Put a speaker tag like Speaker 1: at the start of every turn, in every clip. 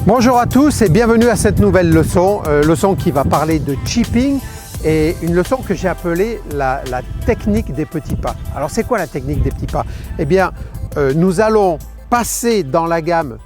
Speaker 1: Bonjour à tous et bienvenue à cette nouvelle leçon, leçon qui va parler de chipping et une leçon que j'ai appelée la technique des petits pas. Alors c'est quoi la technique des petits pas? Eh bien, nous allons passer dans la gamme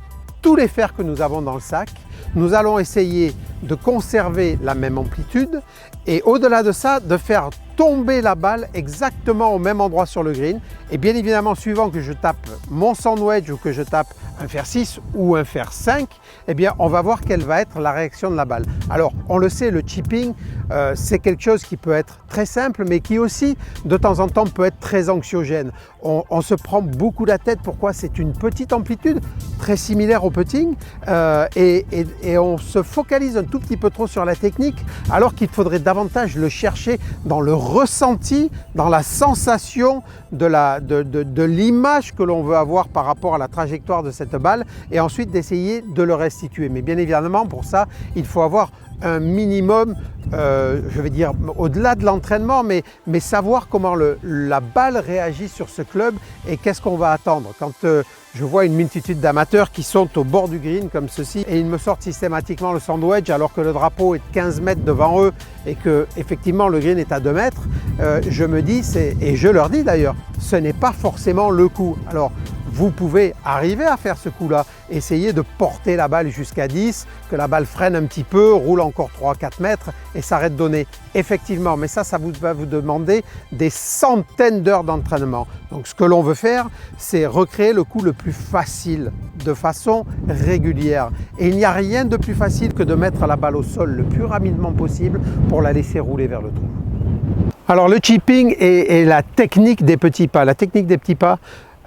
Speaker 1: tous les fers que nous avons dans le sac. Nous allons essayer de conserver la même amplitude et au-delà de ça, de faire tomber la balle exactement au même endroit sur le green. Et bien évidemment, suivant que je tape mon sand wedge ou que je tape un fer 6 ou un fer 5, eh bien, on va voir quelle va être la réaction de la balle. Alors, on le sait, le chipping, c'est quelque chose qui peut être très simple, mais qui aussi, de temps en temps, peut être très anxiogène. On se prend beaucoup la tête. Pourquoi? C'est une petite amplitude, très similaire au putting, et on se focalise un tout petit peu trop sur la technique, alors qu'il faudrait davantage le chercher dans le ressenti, dans la sensation de l'image que l'on veut avoir par rapport à la trajectoire de cette balle, et ensuite d'essayer de le restituer. Mais bien évidemment, pour ça, il faut avoir un minimum, je vais dire au-delà de l'entraînement, mais savoir comment la balle réagit sur ce club et qu'est-ce qu'on va attendre. Quand je vois une multitude d'amateurs qui sont au bord du green comme ceci et ils me sortent systématiquement le sand wedge alors que le drapeau est 15 mètres devant eux et que effectivement le green est à 2 mètres, je me dis, et je leur dis d'ailleurs, ce n'est pas forcément le coup. Alors, vous pouvez arriver à faire ce coup-là, essayer de porter la balle jusqu'à 10, que la balle freine un petit peu, roule encore 3-4 mètres et s'arrête de donner. Effectivement, mais ça va vous demander des centaines d'heures d'entraînement. Donc ce que l'on veut faire, c'est recréer le coup le plus facile, de façon régulière. Et il n'y a rien de plus facile que de mettre la balle au sol le plus rapidement possible pour la laisser rouler vers le trou. Alors le chipping et la technique des petits pas. La technique des petits pas,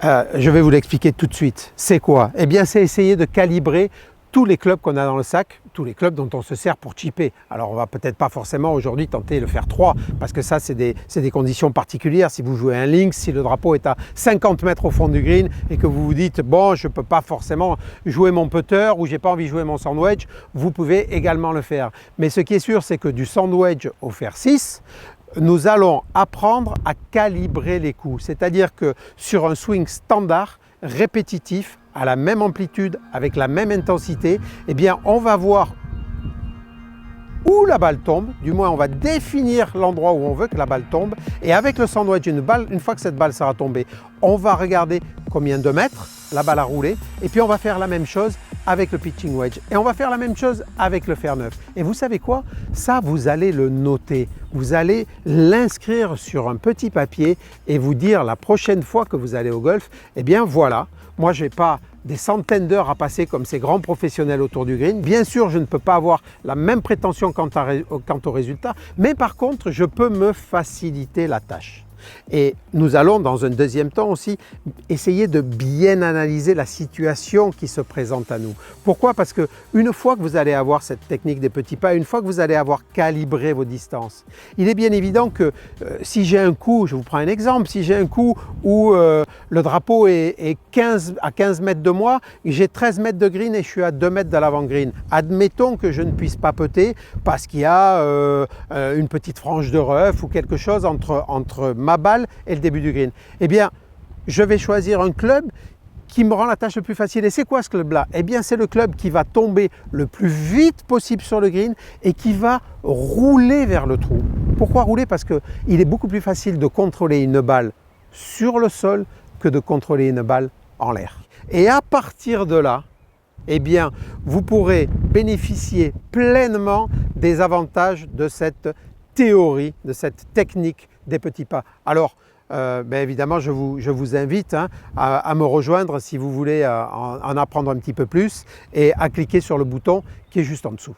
Speaker 1: je vais vous l'expliquer tout de suite. C'est quoi? Eh bien, c'est essayer de calibrer tous les clubs qu'on a dans le sac, tous les clubs dont on se sert pour chipper. Alors, on va peut-être pas forcément aujourd'hui tenter de faire 3, parce que ça, c'est des conditions particulières. Si vous jouez un links, si le drapeau est à 50 mètres au fond du green et que vous vous dites, bon, je ne peux pas forcément jouer mon putter ou j'ai pas envie de jouer mon sand wedge, vous pouvez également le faire. Mais ce qui est sûr, c'est que du sand wedge au fer 6, nous allons apprendre à calibrer les coups. C'est-à-dire que sur un swing standard, répétitif, à la même amplitude, avec la même intensité, eh bien, on va voir où la balle tombe, du moins on va définir l'endroit où on veut que la balle tombe, et avec le sand wedge, une fois que cette balle sera tombée, on va regarder combien de mètres la balle a roulé, et puis on va faire la même chose avec le pitching wedge, et on va faire la même chose avec le fer 9. Et vous savez quoi? Ça, vous allez le noter, vous allez l'inscrire sur un petit papier et vous dire la prochaine fois que vous allez au golf, eh bien voilà, moi je n'ai pas des centaines d'heures à passer comme ces grands professionnels autour du green. Bien sûr, je ne peux pas avoir la même prétention quant au résultat, mais par contre, je peux me faciliter la tâche. Et nous allons dans un deuxième temps aussi essayer de bien analyser la situation qui se présente à nous. Pourquoi? Parce que une fois que vous allez avoir cette technique des petits pas, une fois que vous allez avoir calibré vos distances, il est bien évident que si j'ai un coup, je vous prends un exemple, si j'ai un coup où le drapeau est à 15 mètres de moi, j'ai 13 mètres de green et je suis à 2 mètres de l'avant-green. Admettons que je ne puisse pas putter parce qu'il y a une petite frange de rough ou quelque chose entre ma balle et le début du green. Eh bien, je vais choisir un club qui me rend la tâche le plus facile. Et c'est quoi ce club-là? Eh bien, c'est le club qui va tomber le plus vite possible sur le green et qui va rouler vers le trou. Pourquoi rouler? Parce qu'il est beaucoup plus facile de contrôler une balle sur le sol que de contrôler une balle en l'air. Et à partir de là, eh bien, vous pourrez bénéficier pleinement des avantages de cette théorie, de cette technique des petits pas. Alors, évidemment, je vous invite à me rejoindre si vous voulez en apprendre un petit peu plus et à cliquer sur le bouton qui est juste en dessous.